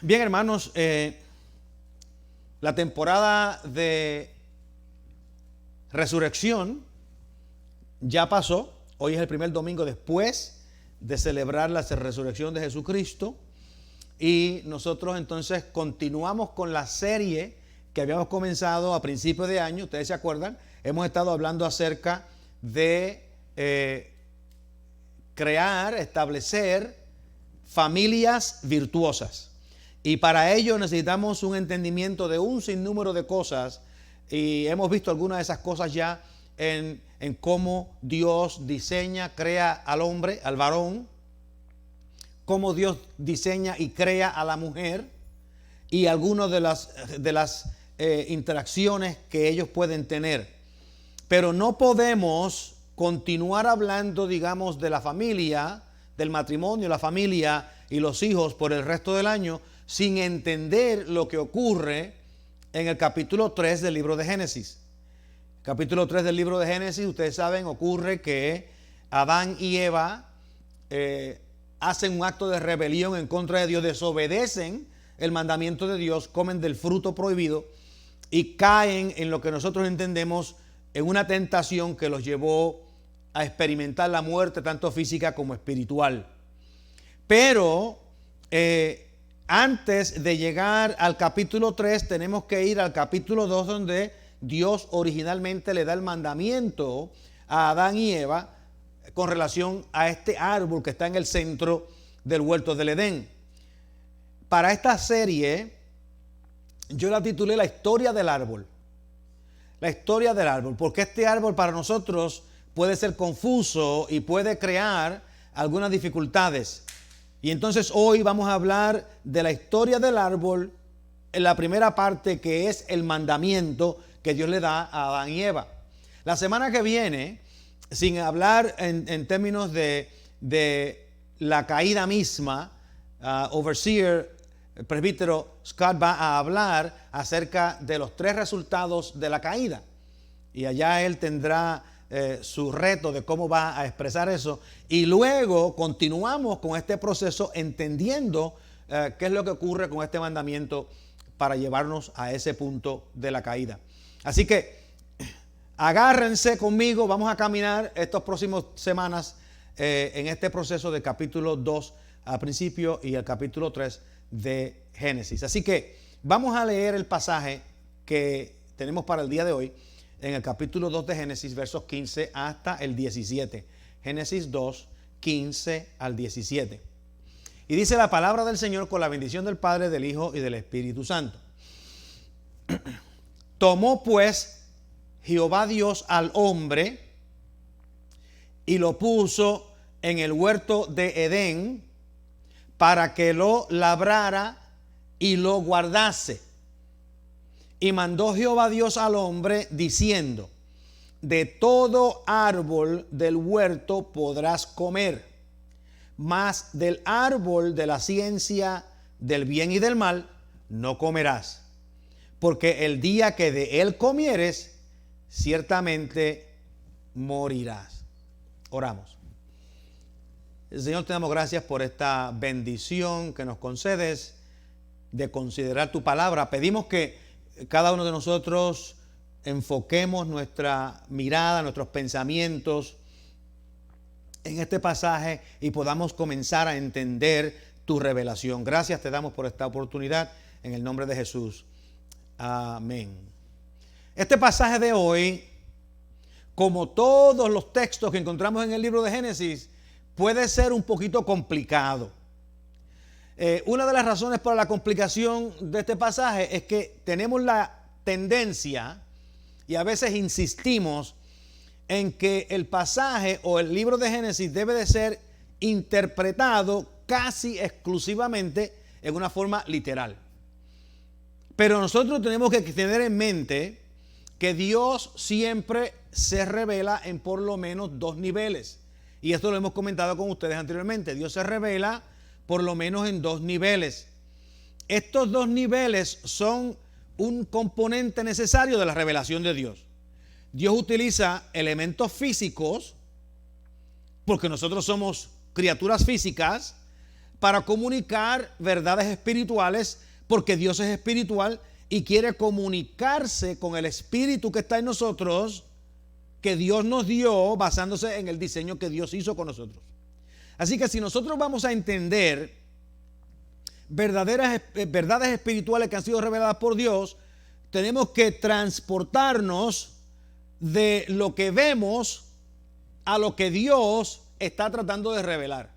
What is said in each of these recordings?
Bien, hermanos, la temporada de resurrección ya pasó. Hoy es el primer domingo después de celebrar la resurrección de Jesucristo. Y nosotros entonces continuamos con la serie que habíamos comenzado a principios de año. Ustedes se acuerdan, hemos estado hablando acerca de establecer familias virtuosas. Y para ello necesitamos un entendimiento de un sinnúmero de cosas. Y hemos visto algunas de esas cosas ya en cómo Dios diseña, crea al hombre, al varón. Cómo Dios diseña y crea a la mujer. Y algunas de las interacciones que ellos pueden tener. Pero no podemos continuar hablando, digamos, de la familia, del matrimonio, la familia y los hijos por el resto del año, sin entender lo que ocurre en el capítulo 3 del libro de Génesis. Capítulo 3 del libro de Génesis, ustedes saben, ocurre que Adán y Eva hacen un acto de rebelión en contra de Dios, desobedecen el mandamiento de Dios, comen del fruto prohibido y caen en lo que nosotros entendemos en una tentación que los llevó a experimentar la muerte tanto física como espiritual. Pero antes de llegar al capítulo 3 tenemos que ir al capítulo 2, donde Dios originalmente le da el mandamiento a Adán y Eva con relación a este árbol que está en el centro del huerto del Edén. Para esta serie yo la titulé La historia del árbol. La historia del árbol, porque este árbol para nosotros puede ser confuso y puede crear algunas dificultades. Y entonces hoy vamos a hablar de la historia del árbol en la primera parte, que es el mandamiento que Dios le da a Adán y Eva. La semana que viene, sin hablar en términos de la caída misma, Overseer, el presbítero Scott va a hablar acerca de los 3 resultados de la caída. Y allá él tendrá su reto de cómo va a expresar eso. Y luego continuamos con este proceso entendiendo qué es lo que ocurre con este mandamiento para llevarnos a ese punto de la caída. Así que agárrense conmigo, vamos a caminar estas próximas semanas en este proceso de capítulo 2 al principio y el capítulo 3 de Génesis. Así que vamos a leer el pasaje que tenemos para el día de hoy en el capítulo 2 de Génesis, versos 15 hasta el 17. Génesis 2, 15 al 17. Y dice la palabra del Señor con la bendición del Padre, del Hijo y del Espíritu Santo. Tomó pues Jehová Dios al hombre y lo puso en el huerto de Edén para que lo labrara y lo guardase. Y mandó Jehová Dios al hombre diciendo: de todo árbol del huerto podrás comer, mas del árbol de la ciencia del bien y del mal no comerás, porque el día que de él comieres, ciertamente morirás. Oramos. Señor, te damos gracias por esta bendición que nos concedes de considerar tu palabra. Pedimos que cada uno de nosotros enfoquemos nuestra mirada, nuestros pensamientos en este pasaje y podamos comenzar a entender tu revelación. Gracias te damos por esta oportunidad en el nombre de Jesús. Amén. Este pasaje de hoy, como todos los textos que encontramos en el libro de Génesis, puede ser un poquito complicado. Una de las razones para la complicación de este pasaje es que tenemos la tendencia, y a veces insistimos, en que el pasaje o el libro de Génesis debe de ser interpretado casi exclusivamente en una forma literal. Pero nosotros tenemos que tener en mente que Dios siempre se revela en por lo menos 2 niveles. Y esto lo hemos comentado con ustedes anteriormente. Dios se revela por lo menos en 2 niveles. Estos 2 niveles son un componente necesario de la revelación de Dios. Dios utiliza elementos físicos, porque nosotros somos criaturas físicas, para comunicar verdades espirituales, porque Dios es espiritual y quiere comunicarse con el espíritu que está en nosotros, que Dios nos dio basándose en el diseño que Dios hizo con nosotros. Así que si nosotros vamos a entender verdades espirituales que han sido reveladas por Dios, tenemos que transportarnos de lo que vemos a lo que Dios está tratando de revelar.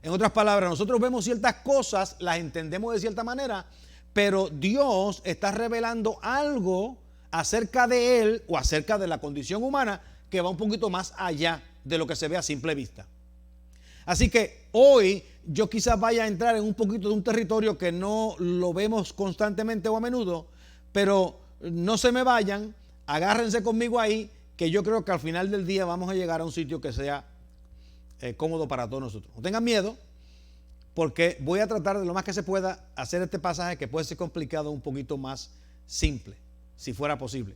En otras palabras, nosotros vemos ciertas cosas, las entendemos de cierta manera, pero Dios está revelando algo acerca de Él o acerca de la condición humana que va un poquito más allá de lo que se ve a simple vista. Así que hoy yo quizás vaya a entrar en un poquito de un territorio que no lo vemos constantemente o a menudo, pero no se me vayan, agárrense conmigo ahí, que yo creo que al final del día vamos a llegar a un sitio que sea cómodo para todos nosotros. No tengan miedo, porque voy a tratar de lo más que se pueda hacer este pasaje, que puede ser complicado, un poquito más simple, si fuera posible.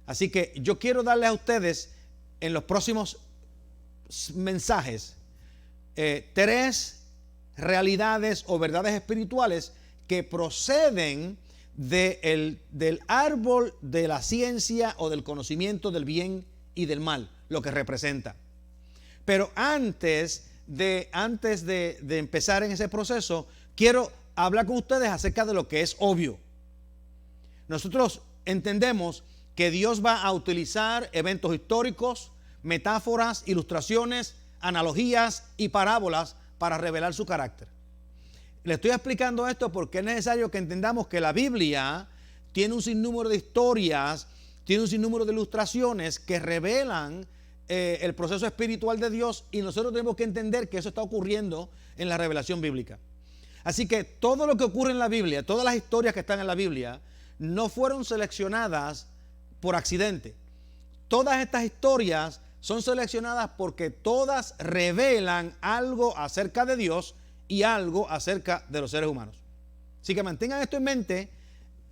Así que yo quiero darles a ustedes en los próximos mensajes 3 realidades o verdades espirituales que proceden del árbol de la ciencia o del conocimiento del bien y del mal, lo que representa. Pero antes de empezar en ese proceso, quiero hablar con ustedes acerca de lo que es obvio. Nosotros entendemos que Dios va a utilizar eventos históricos, metáforas, ilustraciones, analogías y parábolas para revelar su carácter. Le estoy explicando esto porque es necesario que entendamos que la Biblia tiene un sinnúmero de historias, tiene un sinnúmero de ilustraciones que revelan el proceso espiritual de Dios, y nosotros tenemos que entender que eso está ocurriendo en la revelación bíblica. Así que todo lo que ocurre en la Biblia, todas las historias que están en la Biblia, no fueron seleccionadas por accidente. Todas estas historias son seleccionadas porque todas revelan algo acerca de Dios y algo acerca de los seres humanos. Así que mantengan esto en mente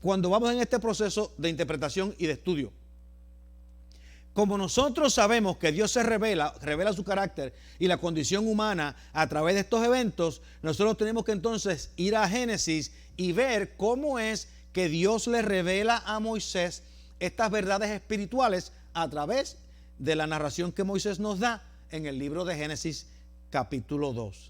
cuando vamos en este proceso de interpretación y de estudio. Como nosotros sabemos que Dios se revela su carácter y la condición humana a través de estos eventos, nosotros tenemos que entonces ir a Génesis y ver cómo es que Dios le revela a Moisés estas verdades espirituales a través de la narración que Moisés nos da en el libro de Génesis capítulo 2.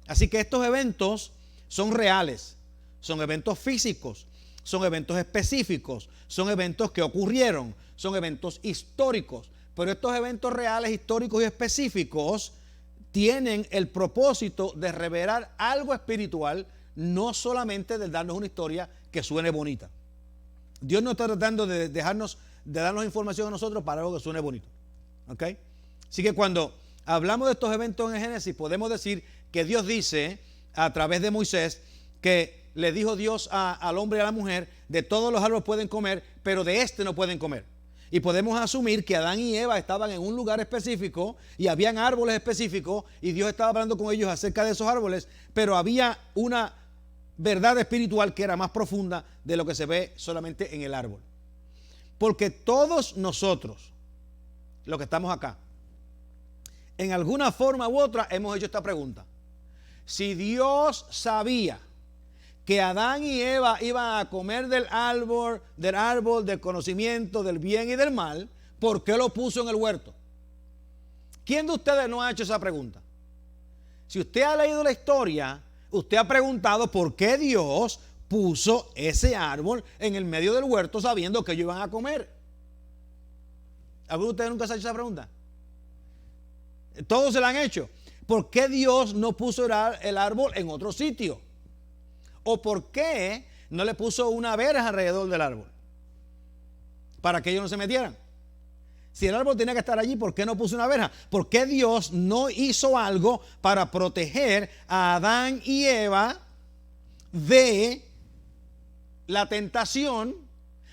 Así que estos eventos son reales, son eventos físicos, son eventos específicos, son eventos que ocurrieron, son eventos históricos, pero estos eventos reales, históricos y específicos tienen el propósito de revelar algo espiritual, no solamente de darnos una historia que suene bonita. Dios no está tratando de darnos información a nosotros para algo que suene bonito. ¿Ok? Así que cuando hablamos de estos eventos en Génesis, podemos decir que Dios dice a través de Moisés que le dijo Dios al hombre y a la mujer: de todos los árboles pueden comer, pero de este no pueden comer. Y podemos asumir que Adán y Eva estaban en un lugar específico y habían árboles específicos y Dios estaba hablando con ellos acerca de esos árboles, pero había una verdad espiritual que era más profunda de lo que se ve solamente en el árbol. Porque todos nosotros, los que estamos acá, en alguna forma u otra hemos hecho esta pregunta: si Dios sabía que Adán y Eva iban a comer del árbol del conocimiento del bien y del mal, ¿por qué lo puso en el huerto? ¿Quién de ustedes no ha hecho esa pregunta? Si usted ha leído la historia, usted ha preguntado por qué Dios puso ese árbol en el medio del huerto sabiendo que ellos iban a comer. ¿Alguno de ustedes nunca se ha hecho esa pregunta? Todos se la han hecho. ¿Por qué Dios no puso el árbol en otro sitio? ¿O por qué no le puso una verja alrededor del árbol para que ellos no se metieran? Si el árbol tenía que estar allí, ¿por qué no puso una verja? ¿Por qué Dios no hizo algo para proteger a Adán y Eva de la tentación?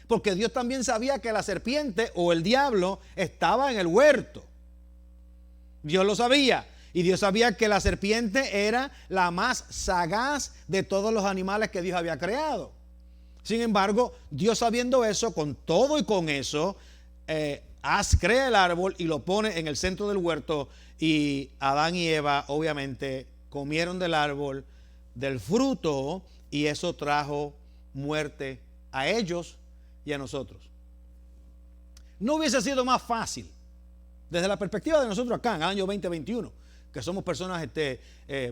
Porque Dios también sabía que la serpiente o el diablo estaba en el huerto. Dios lo sabía. Y Dios sabía que la serpiente era la más sagaz de todos los animales que Dios había creado. Sin embargo, Dios, sabiendo eso, con todo y con eso, crea el árbol y lo pone en el centro del huerto, y Adán y Eva obviamente comieron del árbol, del fruto, y eso trajo muerte a ellos y a nosotros. No hubiese sido más fácil, desde la perspectiva de nosotros acá, en el año 2021, que somos personas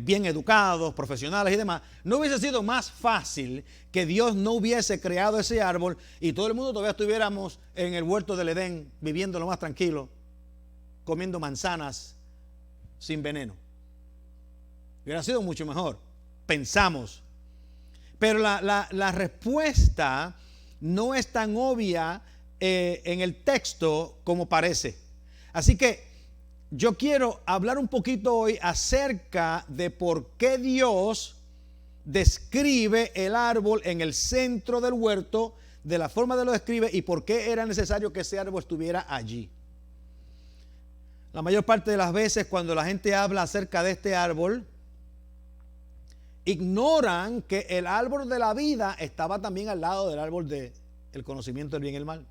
bien educados, profesionales y demás, no hubiese sido más fácil que Dios no hubiese creado ese árbol y todo el mundo todavía estuviéramos en el huerto del Edén, viviendo lo más tranquilo, comiendo manzanas sin veneno. Hubiera sido mucho mejor, pensamos. Pero la respuesta no es tan obvia en el texto como parece. Así que yo quiero hablar un poquito hoy acerca de por qué Dios describe el árbol en el centro del huerto, de la forma de lo describe y por qué era necesario que ese árbol estuviera allí. La mayor parte de las veces cuando la gente habla acerca de este árbol, ignoran que el árbol de la vida estaba también al lado del árbol del conocimiento del bien y el mal.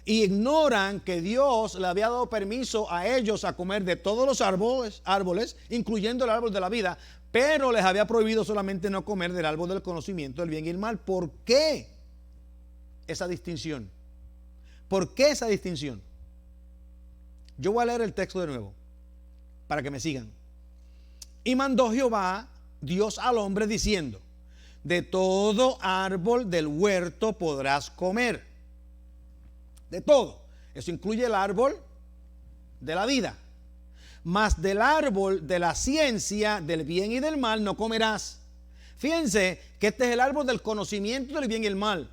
Y ignoran que Dios le había dado permiso a ellos a comer de todos los árboles, incluyendo el árbol de la vida, pero les había prohibido solamente no comer del árbol del conocimiento del bien y el mal. ¿Por qué esa distinción? ¿Por qué esa distinción? Yo voy a leer el texto de nuevo para que me sigan. Y mandó Jehová Dios al hombre diciendo: de todo árbol del huerto podrás comer. De todo. Eso incluye el árbol de la vida. Mas del árbol de la ciencia, del bien y del mal, no comerás. Fíjense que este es el árbol del conocimiento del bien y el mal.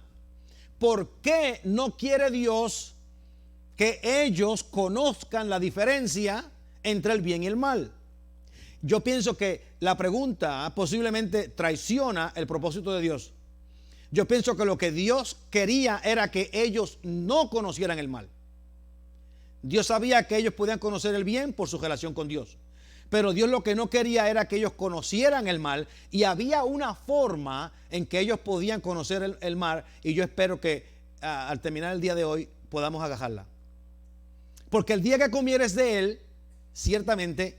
¿Por qué no quiere Dios que ellos conozcan la diferencia entre el bien y el mal? Yo pienso que la pregunta posiblemente traiciona el propósito de Dios. Yo pienso que lo que Dios quería era que ellos no conocieran el mal. Dios sabía que ellos podían conocer el bien por su relación con Dios. Pero Dios lo que no quería era que ellos conocieran el mal, y había una forma en que ellos podían conocer el mal, y yo espero que al terminar el día de hoy podamos agajarla. Porque el día que comieres de él, ciertamente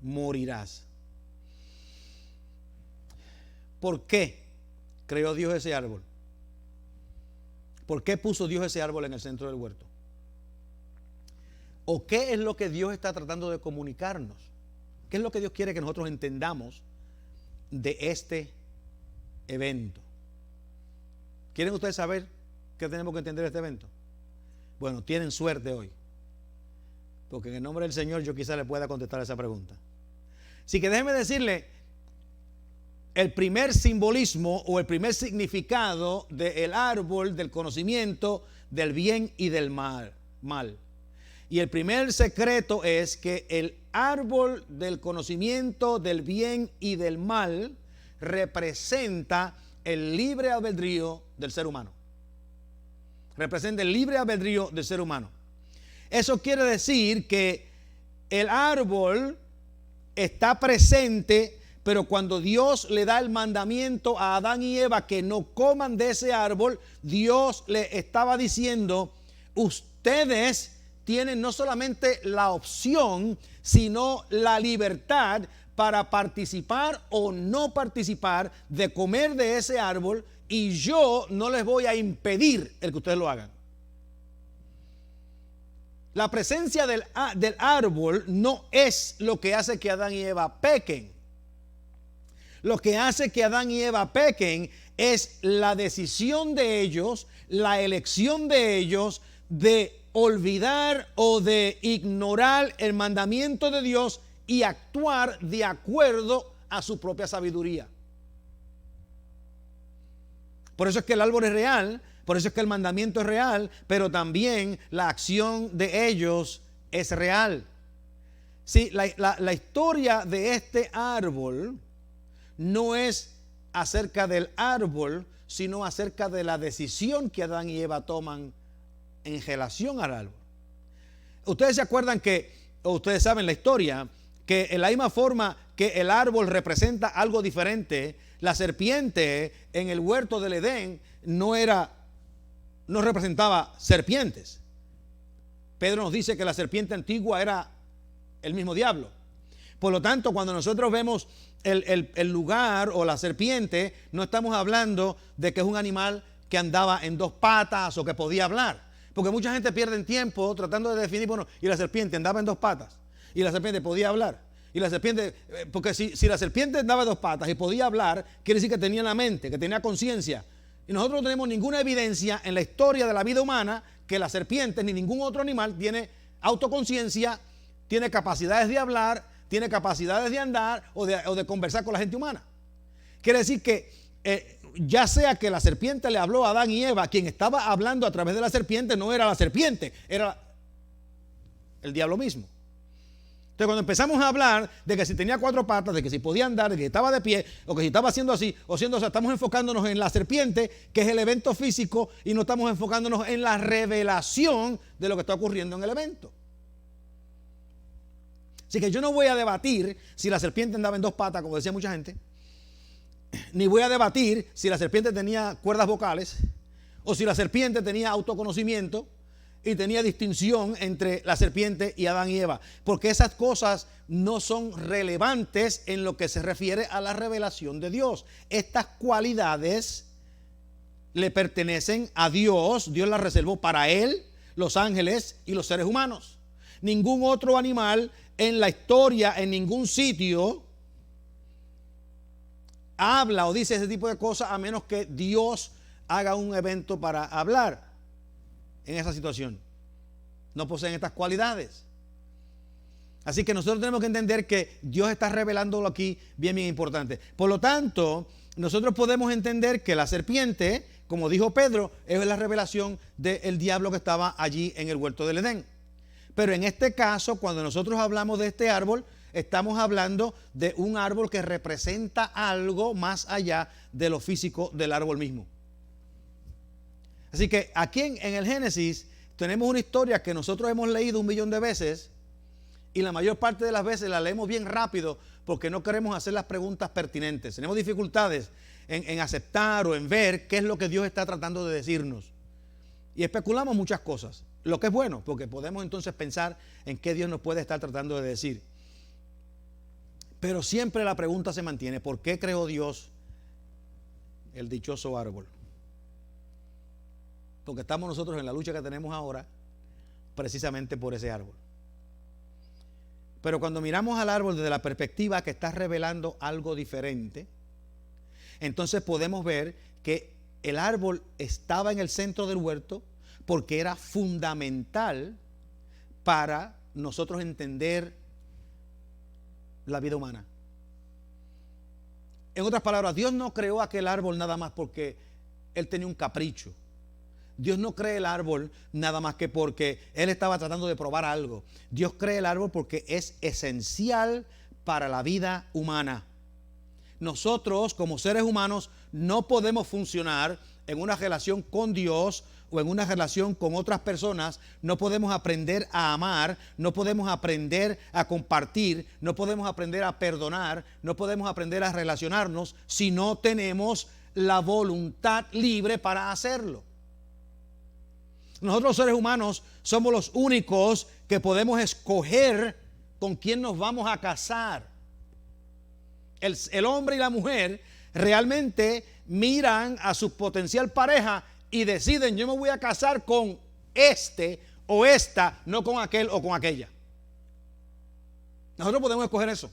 morirás. ¿Por qué creó Dios ese árbol? ¿Por qué puso Dios ese árbol en el centro del huerto? ¿O qué es lo que Dios está tratando de comunicarnos? ¿Qué es lo que Dios quiere que nosotros entendamos de este evento? ¿Quieren ustedes saber qué tenemos que entender de este evento? Bueno, tienen suerte hoy, porque en el nombre del Señor yo quizá le pueda contestar esa pregunta. Así que déjenme decirle el primer simbolismo o el primer significado del árbol del conocimiento del bien y del mal. Y el primer secreto es que el árbol del conocimiento del bien y del mal representa el libre albedrío del ser humano. Representa el libre albedrío del ser humano. Eso quiere decir que el árbol está presente, pero cuando Dios le da el mandamiento a Adán y Eva que no coman de ese árbol, Dios le estaba diciendo: ustedes tienen no solamente la opción, sino la libertad para participar o no participar de comer de ese árbol, y yo no les voy a impedir el que ustedes lo hagan. La presencia del árbol no es lo que hace que Adán y Eva pequen. Lo que hace que Adán y Eva pequen es la decisión de ellos, la elección de ellos de olvidar o de ignorar el mandamiento de Dios y actuar de acuerdo a su propia sabiduría. Por eso es que el árbol es real, por eso es que el mandamiento es real, pero también la acción de ellos es real. Sí, la historia de este árbol no es acerca del árbol, sino acerca de la decisión que Adán y Eva toman en relación al árbol. Ustedes se acuerdan o ustedes saben la historia, que en la misma forma que el árbol representa algo diferente, la serpiente en el huerto del Edén no representaba serpientes. Pedro nos dice que la serpiente antigua era el mismo diablo. Por lo tanto, cuando nosotros vemos el lugar o la serpiente, no estamos hablando de que es un animal que andaba en dos patas o que podía hablar. Porque mucha gente pierde tiempo tratando de definir, bueno, y la serpiente andaba en dos patas, y la serpiente podía hablar. Y la serpiente, porque si la serpiente andaba en dos patas y podía hablar, quiere decir que tenía la mente, que tenía conciencia. Y nosotros no tenemos ninguna evidencia en la historia de la vida humana que la serpiente ni ningún otro animal tiene autoconciencia, tiene capacidades de hablar, tiene capacidades de andar o de conversar con la gente humana. Quiere decir que ya sea que la serpiente le habló a Adán y Eva, quien estaba hablando a través de la serpiente no era la serpiente, era el diablo mismo. Entonces, cuando empezamos a hablar de que si tenía cuatro patas, de que si podía andar, de que estaba de pie, o que si estaba haciendo así, o siendo, o sea, estamos enfocándonos en la serpiente, que es el evento físico, y no estamos enfocándonos en la revelación de lo que está ocurriendo en el evento. Así que yo no voy a debatir si la serpiente andaba en dos patas, como decía mucha gente, ni voy a debatir si la serpiente tenía cuerdas vocales, o si la serpiente tenía autoconocimiento, y tenía distinción entre la serpiente y Adán y Eva, porque esas cosas no son relevantes en lo que se refiere a la revelación de Dios. Estas cualidades le pertenecen a Dios. Dios las reservó para Él, los ángeles y los seres humanos. Ningún otro animal en la historia, en ningún sitio, habla o dice ese tipo de cosas a menos que Dios haga un evento para hablar. En esa situación no poseen estas cualidades. Así que nosotros tenemos que entender que Dios está revelándolo aquí bien importante. Por lo tanto, nosotros podemos entender que la serpiente, como dijo Pedro, es la revelación del diablo que estaba allí en el huerto del Edén. Pero en este caso, cuando nosotros hablamos de este árbol, estamos hablando de un árbol que representa algo más allá de lo físico del árbol mismo. Así que aquí en el Génesis tenemos una historia que nosotros hemos leído 1,000,000 de veces, y la mayor parte de las veces la leemos bien rápido porque no queremos hacer las preguntas pertinentes. Tenemos dificultades en aceptar o en ver qué es lo que Dios está tratando de decirnos. Y especulamos muchas cosas, lo que es bueno, porque podemos entonces pensar en qué Dios nos puede estar tratando de decir. Pero siempre la pregunta se mantiene: ¿por qué creó Dios el dichoso árbol? Porque estamos nosotros en la lucha que tenemos ahora precisamente por ese árbol. Pero cuando miramos al árbol desde la perspectiva que está revelando algo diferente, entonces podemos ver que el árbol estaba en el centro del huerto porque era fundamental para nosotros entender la vida humana. En otras palabras, Dios no creó aquel árbol nada más porque Él tenía un capricho. Dios no cree el árbol nada más que porque Él estaba tratando de probar algo. Dios cree el árbol porque es esencial para la vida humana. Nosotros, como seres humanos, no podemos funcionar en una relación con Dios o en una relación con otras personas. No podemos aprender a amar, no podemos aprender a compartir, no podemos aprender a perdonar, no podemos aprender a relacionarnos si no tenemos la voluntad libre para hacerlo. Nosotros, los seres humanos, somos los únicos que podemos escoger con quién nos vamos a casar. El hombre y la mujer realmente miran a su potencial pareja y deciden: yo me voy a casar con este o esta, no con aquel o con aquella. Nosotros podemos escoger eso.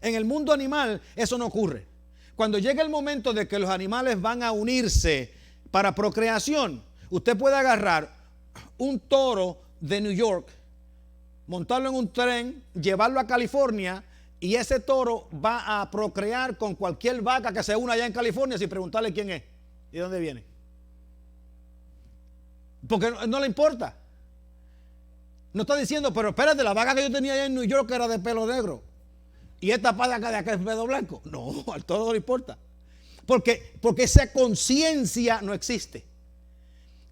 En el mundo animal eso no ocurre. Cuando llega el momento de que los animales van a unirse para procreación, usted puede agarrar un toro de New York, montarlo en un tren, llevarlo a California, y ese toro va a procrear con cualquier vaca que se una allá en California sin preguntarle quién es y de dónde viene. Porque no le importa. No está diciendo: pero espérate, la vaca que yo tenía allá en New York era de pelo negro y esta vaca de acá es pelo blanco. No, al toro no le importa. Porque esa conciencia no existe.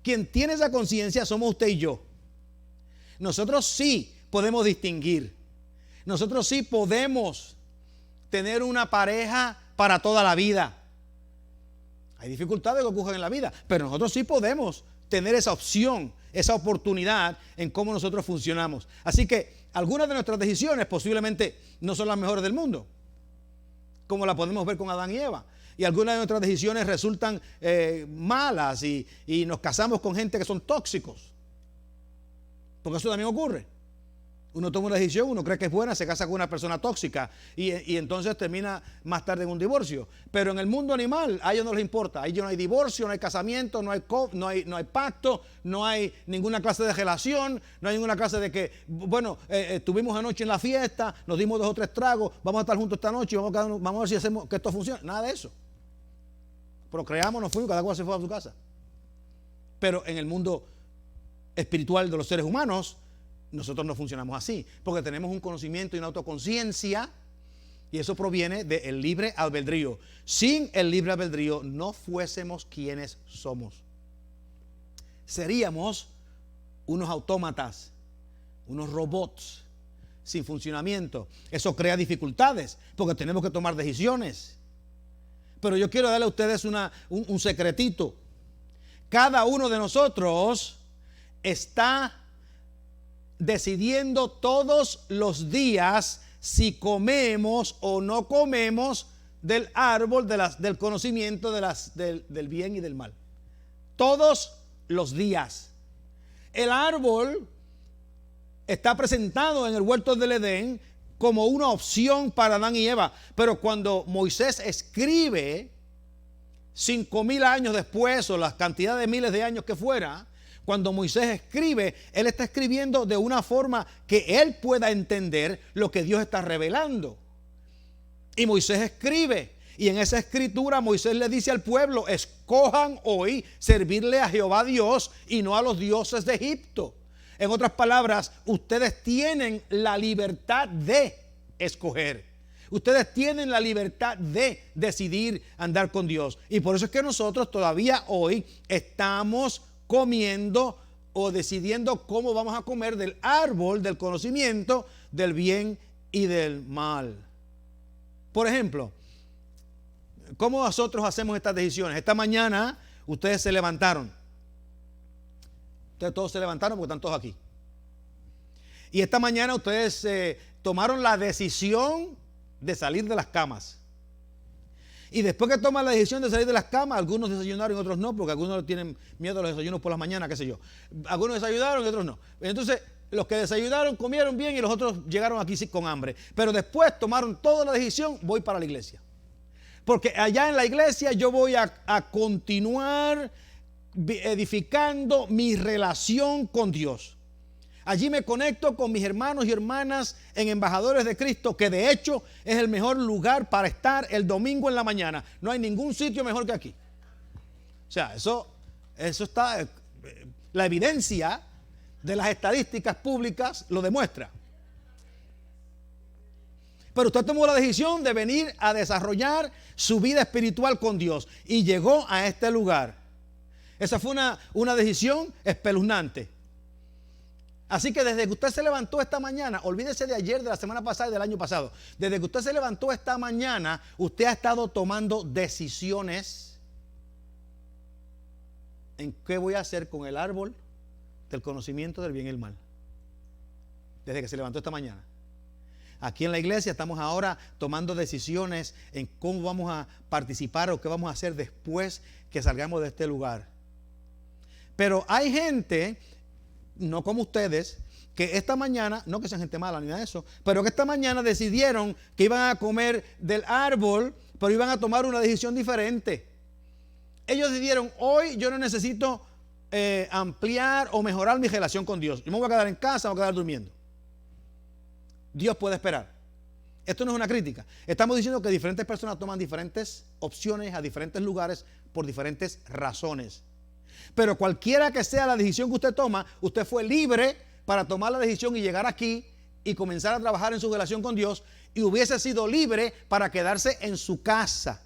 Quien tiene esa conciencia somos usted y yo. Nosotros sí podemos distinguir. Nosotros sí podemos tener una pareja para toda la vida. Hay dificultades que ocurren en la vida, pero nosotros sí podemos tener esa opción, esa oportunidad en cómo nosotros funcionamos. Así que algunas de nuestras decisiones posiblemente no son las mejores del mundo, como la podemos ver con Adán y Eva. Y algunas de nuestras decisiones resultan malas y nos casamos con gente que son tóxicos. Porque eso también ocurre. Uno toma una decisión, uno cree que es buena, se casa con una persona tóxica y entonces termina más tarde en un divorcio. Pero en el mundo animal a ellos no les importa. A ellos no hay divorcio, no hay casamiento, no hay pacto, no hay ninguna clase de relación, no hay ninguna clase de que, bueno, estuvimos anoche en la fiesta, nos dimos 2 o 3 tragos, vamos a estar juntos esta noche, vamos a ver si hacemos que esto funcione. Nada de eso. Procreamos, nos fuimos, cada cual se fue a su casa. Pero en el mundo espiritual de los seres humanos, nosotros no funcionamos así, porque tenemos un conocimiento y una autoconciencia, y eso proviene del libre albedrío. Sin el libre albedrío no fuésemos quienes somos. Seríamos unos autómatas, unos robots sin funcionamiento. Eso crea dificultades, porque tenemos que tomar decisiones. Pero yo quiero darle a ustedes un secretito. Cada uno de nosotros está decidiendo todos los días si comemos o no comemos del árbol del conocimiento del bien y del mal. Todos los días. El árbol está presentado en el huerto del Edén como una opción para Adán y Eva. Pero cuando Moisés escribe 5,000 años después, o la cantidad de miles de años que fuera, cuando Moisés escribe, él está escribiendo de una forma que él pueda entender lo que Dios está revelando. Y Moisés escribe, y en esa escritura Moisés le dice al pueblo: escojan hoy servirle a Jehová Dios y no a los dioses de Egipto. En otras palabras, ustedes tienen la libertad de escoger. Ustedes tienen la libertad de decidir andar con Dios. Y por eso es que nosotros todavía hoy estamos comiendo o decidiendo cómo vamos a comer del árbol del conocimiento del bien y del mal. Por ejemplo, ¿cómo nosotros hacemos estas decisiones? Esta mañana ustedes se levantaron. Ustedes todos se levantaron porque están todos aquí. Y esta mañana ustedes tomaron la decisión de salir de las camas. Y después que toman la decisión de salir de las camas, algunos desayunaron y otros no, porque algunos tienen miedo a los desayunos por las mañanas, qué sé yo. Algunos desayunaron y otros no. Entonces, los que desayunaron comieron bien y los otros llegaron aquí con hambre. Pero después tomaron toda la decisión: voy para la iglesia. Porque allá en la iglesia yo voy a continuar edificando mi relación con Dios. Allí me conecto con mis hermanos y hermanas en Embajadores de Cristo, que de hecho es el mejor lugar para estar el domingo en la mañana. No hay ningún sitio mejor que aquí. O sea, eso está, la evidencia de las estadísticas públicas lo demuestra. Pero usted tomó la decisión de venir a desarrollar su vida espiritual con Dios y llegó a este lugar. Esa fue una decisión espeluznante. Así que desde que usted se levantó esta mañana, olvídese de ayer, de la semana pasada y del año pasado. Desde que usted se levantó esta mañana, usted ha estado tomando decisiones en qué voy a hacer con el árbol del conocimiento del bien y el mal. Desde que se levantó esta mañana. Aquí en la iglesia estamos ahora tomando decisiones en cómo vamos a participar o qué vamos a hacer después que salgamos de este lugar. Pero hay gente, no como ustedes, que esta mañana, no que sean gente mala ni nada de eso, pero que esta mañana decidieron que iban a comer del árbol, pero iban a tomar una decisión diferente. Ellos decidieron: hoy yo no necesito ampliar o mejorar mi relación con Dios. Yo me voy a quedar en casa, me voy a quedar durmiendo. Dios puede esperar. Esto no es una crítica. Estamos diciendo que diferentes personas toman diferentes opciones a diferentes lugares por diferentes razones. Pero cualquiera que sea la decisión que usted toma, usted fue libre para tomar la decisión y llegar aquí y comenzar a trabajar en su relación con Dios, y hubiese sido libre para quedarse en su casa.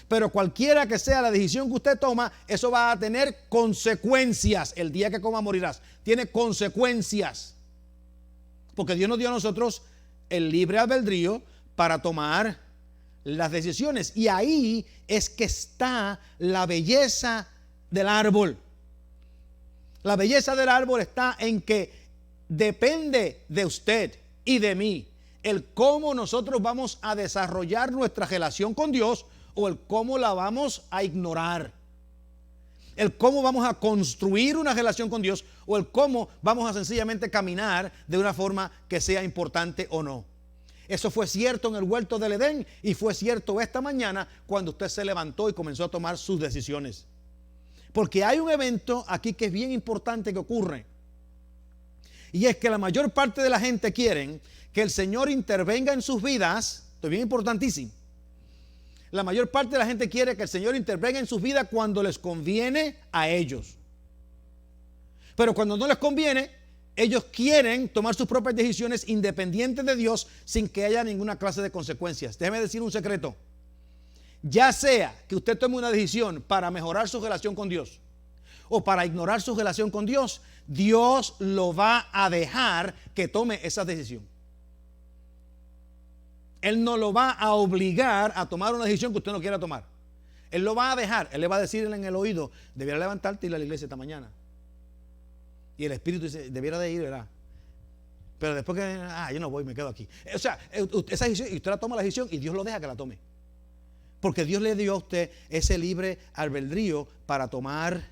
Pero cualquiera que sea la decisión que usted toma, eso va a tener consecuencias. El día que coma morirás. Tiene consecuencias. Porque Dios nos dio a nosotros el libre albedrío para tomar las decisiones. Y ahí es que está la belleza del árbol. La belleza del árbol está en que depende de usted y de mí el cómo nosotros vamos a desarrollar nuestra relación con Dios o el cómo la vamos a ignorar. El cómo vamos a construir una relación con Dios o el cómo vamos a sencillamente caminar de una forma que sea importante o no. Eso fue cierto en el huerto del Edén y fue cierto esta mañana cuando usted se levantó y comenzó a tomar sus decisiones. Porque hay un evento aquí que es bien importante que ocurre. Y es que la mayor parte de la gente quieren que el Señor intervenga en sus vidas. Esto es bien importantísimo. La mayor parte de la gente quiere que el Señor intervenga en sus vidas cuando les conviene a ellos. Pero cuando no les conviene, ellos quieren tomar sus propias decisiones independientes de Dios sin que haya ninguna clase de consecuencias. Déjeme decir un secreto. Ya sea que usted tome una decisión para mejorar su relación con Dios o para ignorar su relación con Dios, Dios lo va a dejar que tome esa decisión. Él no lo va a obligar a tomar una decisión que usted no quiera tomar. Él lo va a dejar. Él le va a decir en el oído, debiera levantarte y ir a la iglesia esta mañana. Y el Espíritu dice, debiera de ir, ¿verdad? Pero después que, yo no voy, me quedo aquí. O sea, esa decisión, y usted la toma la decisión y Dios lo deja que la tome. Porque Dios le dio a usted ese libre albedrío para tomar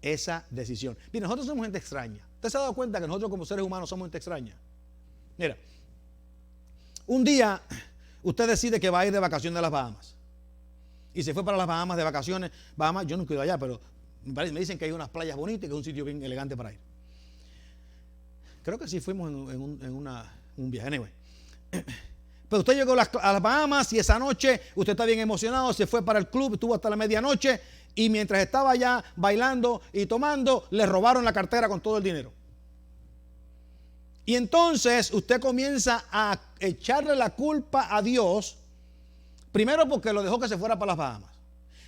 esa decisión. Mira, nosotros somos gente extraña. ¿Usted se ha dado cuenta que nosotros como seres humanos somos gente extraña? Mira, un día usted decide que va a ir de vacaciones a las Bahamas. Y se fue para las Bahamas de vacaciones. Bahamas, yo nunca he ido allá, pero me dicen que hay unas playas bonitas y que es un sitio bien elegante para ir. Creo que sí fuimos en un viaje. Anyway. Pero usted llegó a las Bahamas y esa noche usted está bien emocionado, se fue para el club, estuvo hasta la medianoche y mientras estaba allá bailando y tomando, le robaron la cartera con todo el dinero. Y entonces usted comienza a echarle la culpa a Dios, primero porque lo dejó que se fuera para las Bahamas.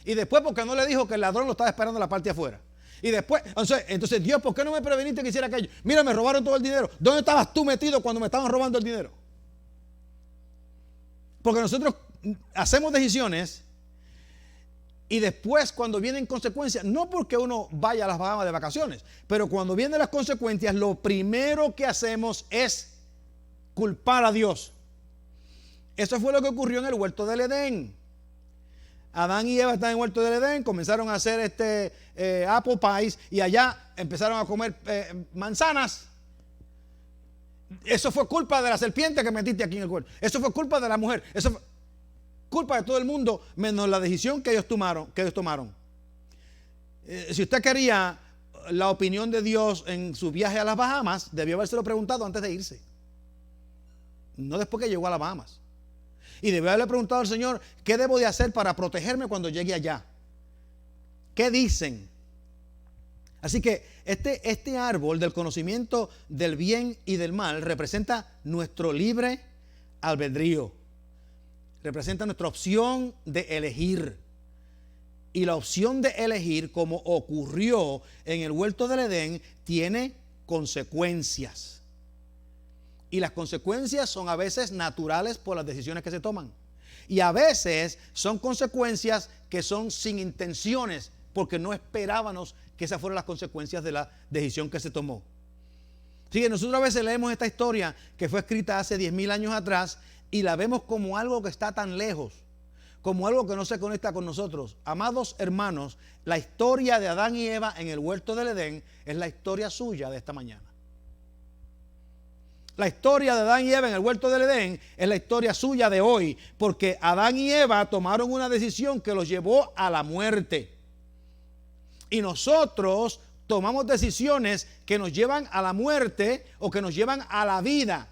Y después porque no le dijo que el ladrón lo estaba esperando en la parte de afuera. Y después, entonces Dios, ¿por qué no me preveniste que hiciera aquello? Mira, me robaron todo el dinero. ¿Dónde estabas tú metido cuando me estaban robando el dinero? Porque nosotros hacemos decisiones y después cuando vienen consecuencias, no porque uno vaya a las Bahamas de vacaciones, pero cuando vienen las consecuencias, lo primero que hacemos es culpar a Dios. Eso fue lo que ocurrió en el huerto del Edén. Adán y Eva están en el huerto del Edén, comenzaron a hacer apple pies y allá empezaron a comer manzanas. Eso fue culpa de la serpiente que metiste aquí en el huerto. Eso fue culpa de la mujer. Eso fue culpa de todo el mundo, menos la decisión que ellos tomaron. Si usted quería la opinión de Dios en su viaje a las Bahamas, debió habérselo preguntado antes de irse. No después que llegó a las Bahamas. Y debió haberle preguntado al Señor, ¿qué debo de hacer para protegerme cuando llegue allá? ¿Qué dicen? Así que este árbol del conocimiento del bien y del mal representa nuestro libre albedrío. Representa nuestra opción de elegir. Y la opción de elegir, como ocurrió en el huerto del Edén, tiene consecuencias. Y las consecuencias son a veces naturales por las decisiones que se toman. Y a veces son consecuencias que son sin intenciones, porque no esperábamos que esas fueran las consecuencias de la decisión que se tomó. Fíjense, nosotros a veces leemos esta historia que fue escrita hace 10,000 años atrás y la vemos como algo que está tan lejos, como algo que no se conecta con nosotros. Amados hermanos, la historia de Adán y Eva en el huerto del Edén es la historia suya de esta mañana. La historia de Adán y Eva en el huerto del Edén es la historia suya de hoy, porque Adán y Eva tomaron una decisión que los llevó a la muerte. Y nosotros tomamos decisiones que nos llevan a la muerte o que nos llevan a la vida.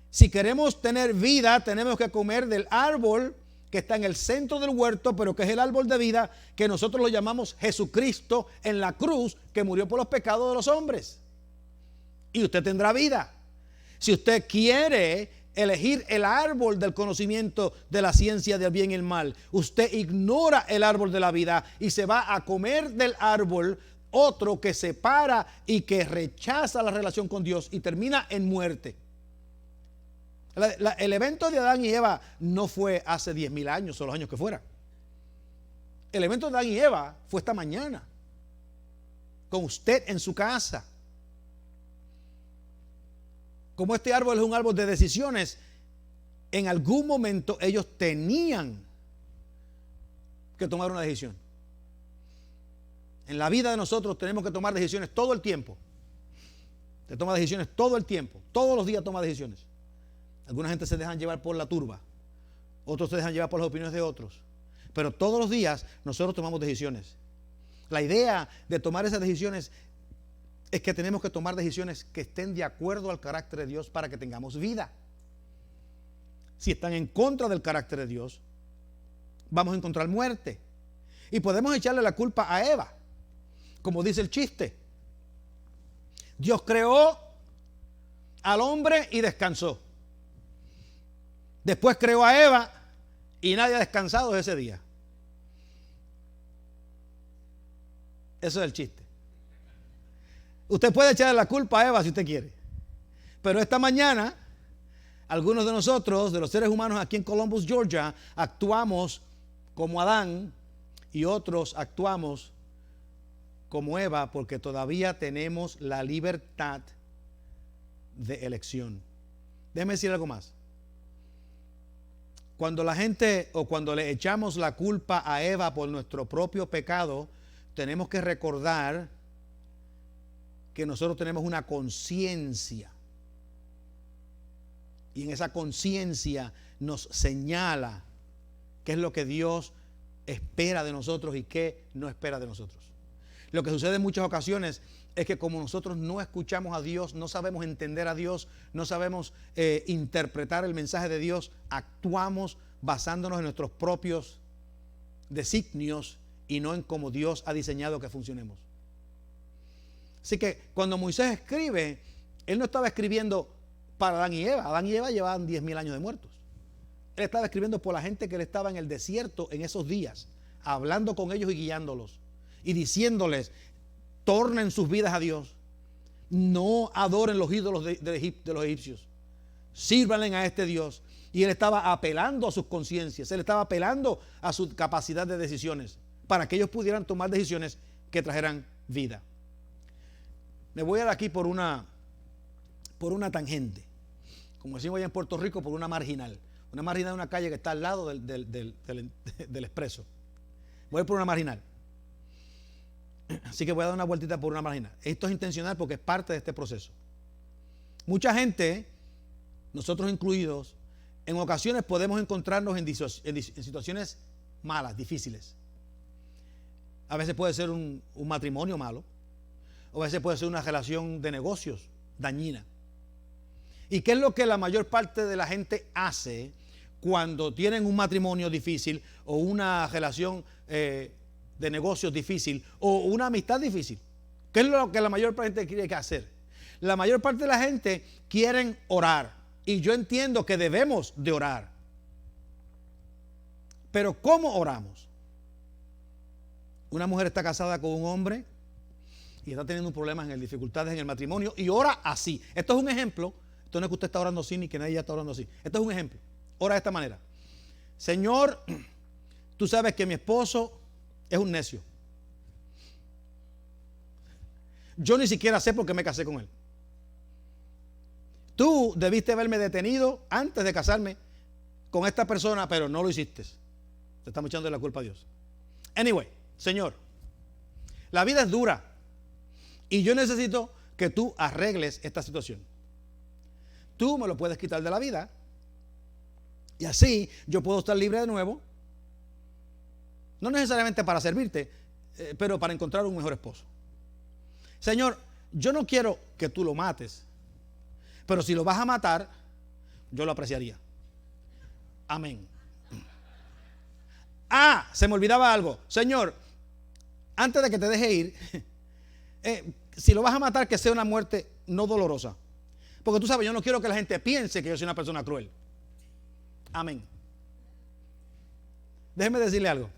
Si queremos tener vida, tenemos que comer del árbol que está en el centro del huerto, pero que es el árbol de vida, que nosotros lo llamamos Jesucristo en la cruz, que murió por los pecados de los hombres. Y usted tendrá vida. Si usted quiere elegir el árbol del conocimiento de la ciencia del bien y el mal, usted ignora el árbol de la vida y se va a comer del árbol otro que separa y que rechaza la relación con Dios y termina en muerte. El evento de Adán y Eva no fue hace 10,000 años o los años que fuera. El evento de Adán y Eva fue esta mañana, con usted en su casa. como este árbol es un árbol de decisiones, en algún momento ellos tenían que tomar una decisión. En la vida de nosotros tenemos que tomar decisiones todo el tiempo. Te toma decisiones todo el tiempo. Todos los días toma decisiones. Alguna gente se dejan llevar por la turba. Otros se dejan llevar por las opiniones de otros. Pero todos los días nosotros tomamos decisiones. La idea de tomar esas decisiones es que tenemos que tomar decisiones que estén de acuerdo al carácter de Dios para que tengamos vida. Si están en contra del carácter de Dios, vamos a encontrar muerte. Y podemos echarle la culpa a Eva, como dice el chiste. Dios creó al hombre y descansó. Después creó a Eva y nadie ha descansado ese día. Eso es el chiste. Usted puede echarle la culpa a Eva si usted quiere. Pero esta mañana, algunos de nosotros, de los seres humanos aquí en Columbus, Georgia, actuamos como Adán y otros actuamos como Eva porque todavía tenemos la libertad de elección. Déjeme decir algo más. Cuando la gente o cuando le echamos la culpa a Eva por nuestro propio pecado, tenemos que recordar que nosotros tenemos una conciencia. Y en esa conciencia nos señala qué es lo que Dios espera de nosotros y qué no espera de nosotros. Lo que sucede en muchas ocasiones es que como nosotros no escuchamos a Dios, no sabemos entender a Dios, no sabemos interpretar el mensaje de Dios, actuamos basándonos en nuestros propios designios y no en cómo Dios ha diseñado que funcionemos. Así que cuando Moisés escribe, él no estaba escribiendo para Adán y Eva. Adán y Eva llevaban 10,000 años de muertos. Él estaba escribiendo por la gente que él estaba en el desierto en esos días, hablando con ellos y guiándolos y diciéndoles: tornen sus vidas a Dios, no adoren los ídolos de los egipcios, sírvanle a este Dios. Y él estaba apelando a sus conciencias, él estaba apelando a su capacidad de decisiones para que ellos pudieran tomar decisiones que trajeran vida. Me voy a dar aquí por una tangente, como decimos allá en Puerto Rico, por una marginal. Una marginal es una calle que está al lado del expreso. Voy a ir por una marginal. Así que voy a dar una vueltita por una marginal. Esto es intencional porque es parte de este proceso. Mucha gente, nosotros incluidos, en ocasiones podemos encontrarnos en situaciones malas, difíciles. A veces puede ser un matrimonio malo, o a veces puede ser una relación de negocios dañina. ¿Y qué es lo que la mayor parte de la gente hace cuando tienen un matrimonio difícil o una relación de negocios difícil o una amistad difícil? ¿Qué es lo que la mayor parte de la gente quiere hacer? La mayor parte de la gente quiere orar, y yo entiendo que debemos de orar. Pero ¿cómo oramos? Una mujer está casada con un hombre y está teniendo problemas dificultades en el matrimonio y ora así. Esto es un ejemplo. Esto no es que usted está orando así ni que nadie ya está orando así. Esto es un ejemplo. Ora de esta manera: Señor, tú sabes que mi esposo es un necio. Yo ni siquiera sé por qué me casé con él. Tú debiste haberme detenido antes de casarme con esta persona, pero no lo hiciste. Te estamos echando la culpa a Dios. Anyway, Señor, la vida es dura y yo necesito que tú arregles esta situación. Tú me lo puedes quitar de la vida y así yo puedo estar libre de nuevo, no necesariamente para servirte, pero para encontrar un mejor esposo. Señor, yo no quiero que tú lo mates, pero si lo vas a matar, yo lo apreciaría. Amén. Ah, se me olvidaba algo. Señor, antes de que te deje ir, si lo vas a matar, que sea una muerte no dolorosa. Porque tú sabes, yo no quiero que la gente piense que yo soy una persona cruel. Amén. Déjeme decirle algo.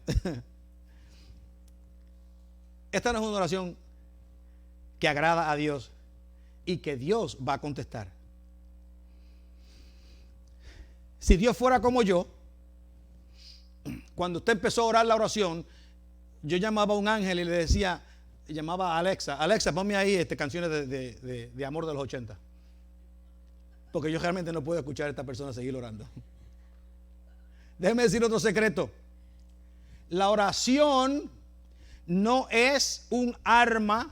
Esta no es una oración que agrada a Dios y que Dios va a contestar. Si Dios fuera como yo, cuando usted empezó a orar la oración, yo llamaba a un ángel y le decía, llamaba a Alexa: Alexa, ponme ahí canciones de amor de los 80. porque yo realmente no puedo escuchar a esta persona seguir orando. Déjeme decir otro secreto. La oración no es un arma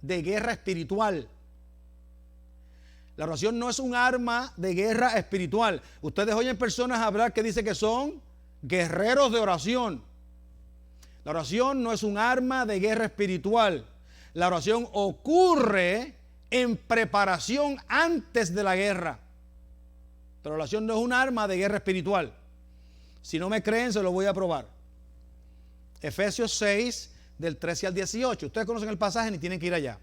de guerra espiritual. La oración no es un arma de guerra espiritual. Ustedes oyen personas hablar que dicen que son guerreros de oración. La oración no es un arma de guerra espiritual. La oración ocurre en preparación antes de la guerra. Pero la oración no es un arma de guerra espiritual. Si no me creen, se lo voy a probar. Efesios 6, del 13 al 18. Ustedes conocen el pasaje, ni tienen que ir allá.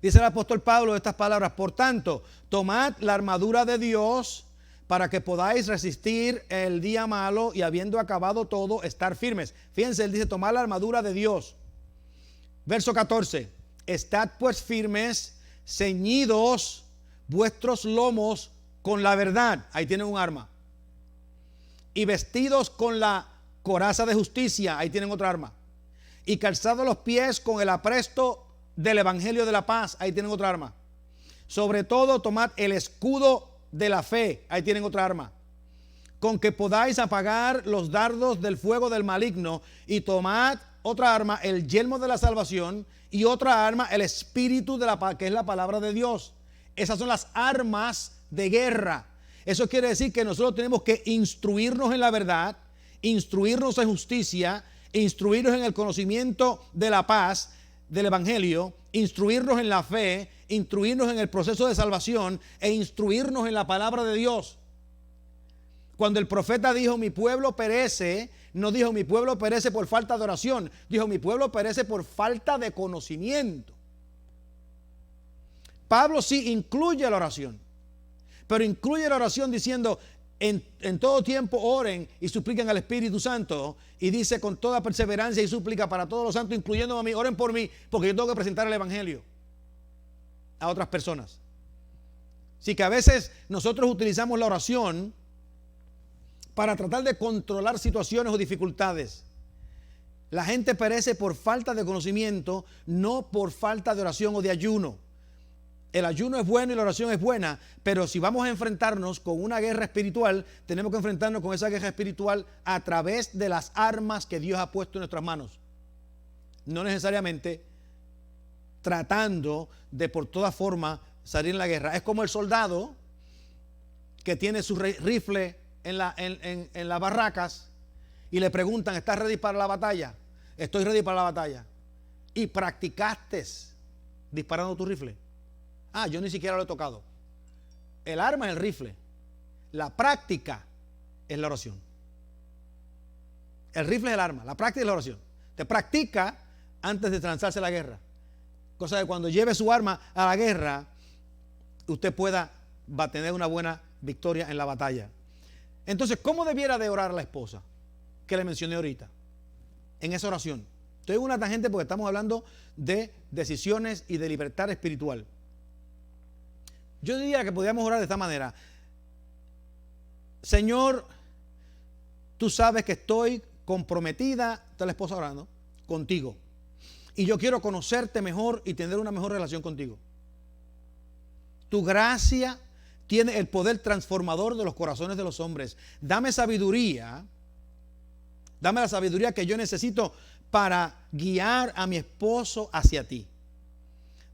Dice el apóstol Pablo estas palabras: por tanto, tomad la armadura de Dios para que podáis resistir el día malo y habiendo acabado todo, estar firmes. Fíjense, él dice tomad la armadura de Dios. Verso 14. Estad pues firmes, ceñidos vuestros lomos con la verdad. Ahí tienen un arma. Y vestidos con la coraza de justicia. Ahí tienen otra arma. Y calzados los pies con el apresto del evangelio de la paz. Ahí tienen otra arma. Sobre todo tomad el escudo de la fe. Ahí tienen otra arma. Con que podáis apagar los dardos del fuego del maligno. Y tomad otra arma, el yelmo de la salvación. Y otra arma, el espíritu de la paz, que es la palabra de Dios. Esas son las armas de guerra. Eso quiere decir que nosotros tenemos que instruirnos en la verdad, instruirnos en justicia, instruirnos en el conocimiento de la paz, del evangelio, instruirnos en la fe, instruirnos en el proceso de salvación e instruirnos en la palabra de Dios. Cuando el profeta dijo mi pueblo perece, no dijo mi pueblo perece por falta de oración, dijo mi pueblo perece por falta de conocimiento. Pablo sí incluye la oración, pero incluye la oración diciendo en todo tiempo oren y supliquen al Espíritu Santo, y dice con toda perseverancia y súplica para todos los santos, incluyéndome a mí, oren por mí, porque yo tengo que presentar el evangelio a otras personas. Así que a veces nosotros utilizamos la oración para tratar de controlar situaciones o dificultades. La gente perece por falta de conocimiento, no por falta de oración o de ayuno. El ayuno es bueno y la oración es buena, pero si vamos a enfrentarnos con una guerra espiritual, tenemos que enfrentarnos con esa guerra espiritual a través de las armas que Dios ha puesto en nuestras manos. No necesariamente tratando de por toda forma salir en la guerra. Es como el soldado que tiene su rifle en las barracas y le preguntan, ¿estás ready para la batalla? Estoy ready para la batalla. ¿Y practicaste disparando tu rifle? Ah, yo ni siquiera lo he tocado. El arma es el rifle. La práctica es la oración. El rifle es el arma, la práctica es la oración. Te practica antes de lanzarse a la guerra. Cosa de cuando lleve su arma a la guerra, usted va a tener una buena victoria en la batalla. Entonces, ¿cómo debiera de orar la esposa que le mencioné ahorita? En esa oración. Estoy en una tangente porque estamos hablando de decisiones y de libertad espiritual. Yo diría que podríamos orar de esta manera: Señor, tú sabes que estoy comprometida, está la esposa orando, contigo. Y yo quiero conocerte mejor y tener una mejor relación contigo. Tu gracia tiene el poder transformador de los corazones de los hombres. Dame sabiduría. Dame la sabiduría que yo necesito para guiar a mi esposo hacia ti.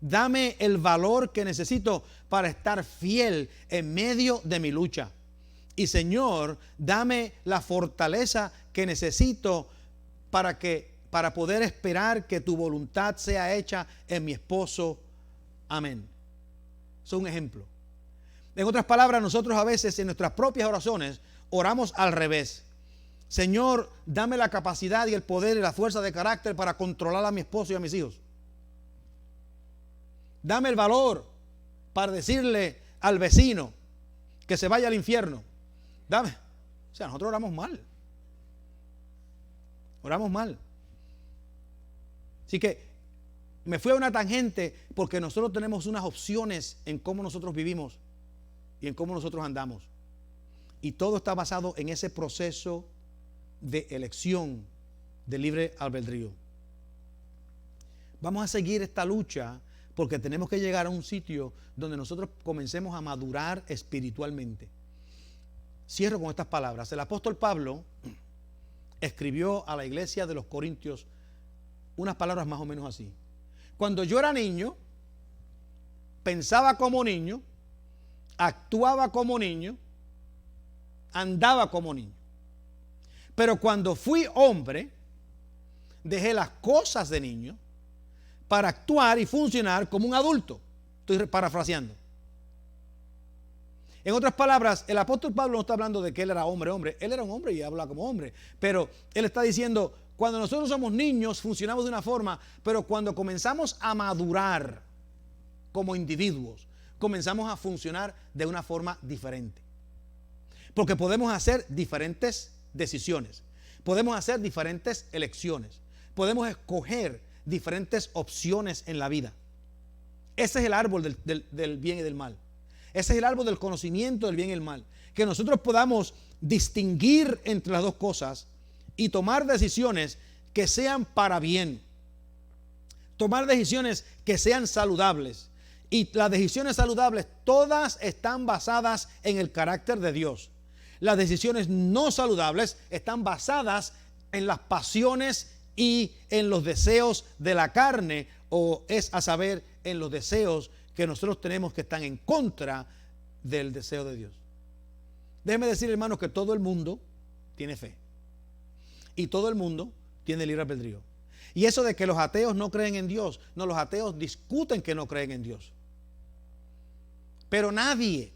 Dame el valor que necesito para estar fiel en medio de mi lucha. Y Señor, dame la fortaleza que necesito para poder esperar que tu voluntad sea hecha en mi esposo. Amén. Eso es un ejemplo. En otras palabras, nosotros a veces en nuestras propias oraciones oramos al revés. Señor, dame la capacidad y el poder y la fuerza de carácter para controlar a mi esposo y a mis hijos. Dame el valor para decirle al vecino que se vaya al infierno. Dame. O sea, nosotros oramos mal. Oramos mal. Así que me fui a una tangente porque nosotros tenemos unas opciones en cómo nosotros vivimos y en cómo nosotros andamos. Y todo está basado en ese proceso de elección de libre albedrío. Vamos a seguir esta lucha Porque tenemos que llegar a un sitio donde nosotros comencemos a madurar espiritualmente. Cierro con estas palabras. El apóstol Pablo escribió a la iglesia de los Corintios unas palabras más o menos así. Cuando yo era niño, pensaba como niño, actuaba como niño, andaba como niño. Pero cuando fui hombre, dejé las cosas de niño para actuar y funcionar como un adulto. Estoy parafraseando. En otras palabras, el apóstol Pablo no está hablando de que él era hombre. Él era un hombre y habla como hombre. Pero él está diciendo, cuando nosotros somos niños, funcionamos de una forma, pero cuando comenzamos a madurar como individuos, comenzamos a funcionar de una forma diferente. Porque podemos hacer diferentes decisiones. Podemos hacer diferentes elecciones. Podemos escoger diferentes opciones en la vida. Ese es el árbol del bien y del mal. Ese es el árbol del conocimiento del bien y el mal. Que nosotros podamos distinguir entre las dos cosas y tomar decisiones que sean para bien. Tomar decisiones que sean saludables. Y las decisiones saludables todas están basadas en el carácter de Dios. Las decisiones no saludables están basadas en las pasiones y en los deseos de la carne, o es a saber, en los deseos que nosotros tenemos que están en contra del deseo de Dios. Déjeme decir, hermanos, que todo el mundo tiene fe y todo el mundo tiene libre albedrío. Y eso de que los ateos no creen en Dios, no, los ateos discuten que no creen en Dios. Pero nadie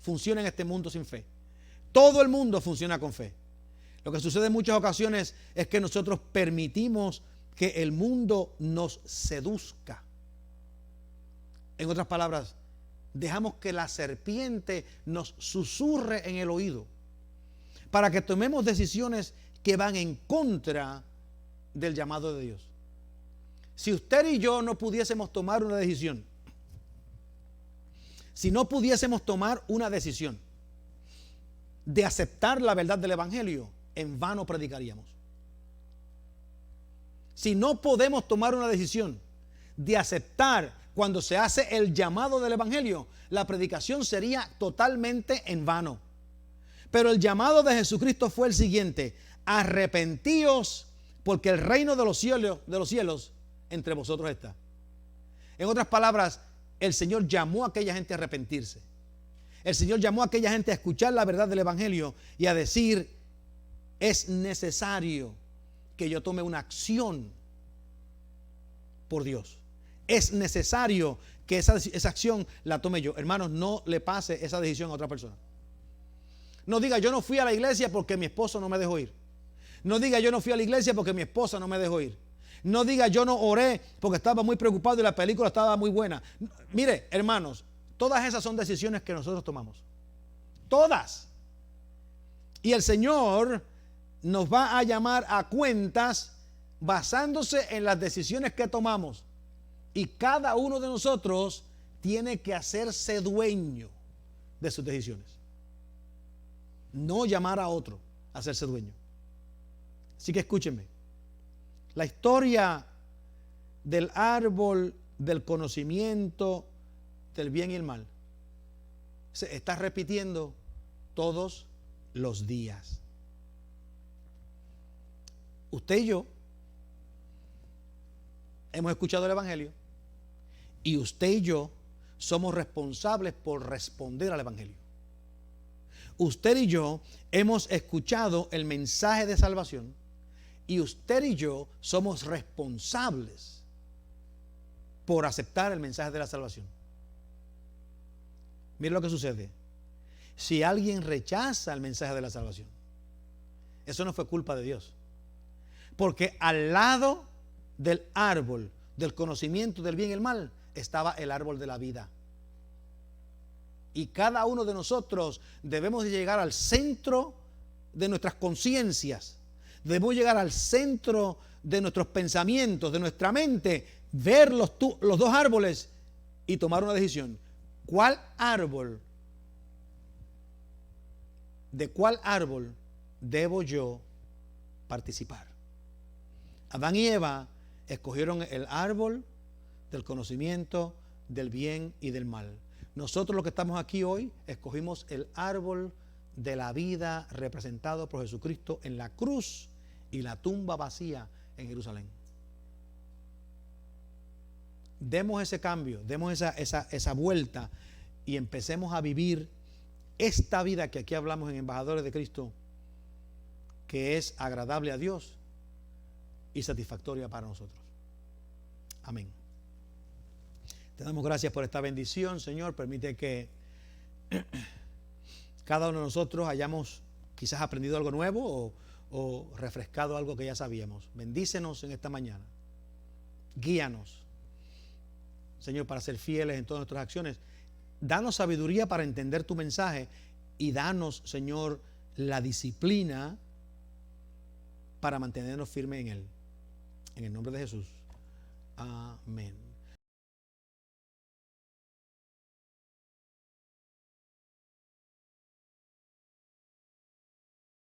funciona en este mundo sin fe. Todo el mundo funciona con fe. Lo que sucede en muchas ocasiones es que nosotros permitimos que el mundo nos seduzca. En otras palabras, dejamos que la serpiente nos susurre en el oído para que tomemos decisiones que van en contra del llamado de Dios. Si usted y yo no pudiésemos tomar una decisión, si no pudiésemos tomar una decisión de aceptar la verdad del Evangelio, en vano predicaríamos. Si no podemos tomar una decisión de aceptar cuando se hace el llamado del Evangelio, la predicación sería totalmente en vano. Pero el llamado de Jesucristo fue el siguiente: arrepentíos, porque el reino de los cielos entre vosotros está. En otras palabras, el Señor llamó a aquella gente a arrepentirse. El Señor llamó a aquella gente a escuchar la verdad del Evangelio y a decir: es necesario que yo tome una acción por Dios. Es necesario que esa acción la tome yo. Hermanos, no le pase esa decisión a otra persona. No diga: yo no fui a la iglesia porque mi esposo no me dejó ir. No diga: yo no fui a la iglesia porque mi esposa no me dejó ir. No diga: yo no oré porque estaba muy preocupado y la película estaba muy buena. Mire, hermanos, todas esas son decisiones que nosotros tomamos. Todas. Y el Señor nos va a llamar a cuentas basándose en las decisiones que tomamos. Y cada uno de nosotros tiene que hacerse dueño de sus decisiones. No llamar a otro a hacerse dueño. Así que escúchenme. La historia del árbol del conocimiento del bien y el mal se está repitiendo todos los días. Usted y yo hemos escuchado el Evangelio y usted y yo somos responsables por responder al Evangelio. Usted y yo hemos escuchado el mensaje de salvación y usted y yo somos responsables por aceptar el mensaje de la salvación. Mire lo que sucede. Si alguien rechaza el mensaje de la salvación, eso no fue culpa de Dios. Porque al lado del árbol del conocimiento del bien y el mal estaba el árbol de la vida. Y cada uno de nosotros debemos de llegar al centro de nuestras conciencias. Debemos llegar al centro de nuestros pensamientos, de nuestra mente, ver los dos árboles y tomar una decisión. ¿Cuál árbol? ¿De cuál árbol debo yo participar? Adán y Eva escogieron el árbol del conocimiento del bien y del mal. Nosotros los que estamos aquí hoy escogimos el árbol de la vida representado por Jesucristo en la cruz y la tumba vacía en Jerusalén. Demos ese cambio, demos esa vuelta y empecemos a vivir esta vida que aquí hablamos en Embajadores de Cristo, que es agradable a Dios y satisfactoria para nosotros. Amén. Te damos gracias por esta bendición, Señor. Permite que cada uno de nosotros hayamos quizás aprendido algo nuevo o refrescado algo que ya sabíamos. Bendícenos en esta mañana. Guíanos, Señor, para ser fieles en todas nuestras acciones. Danos sabiduría para entender tu mensaje y danos, Señor, la disciplina para mantenernos firmes en él. En el nombre de Jesús. Amén.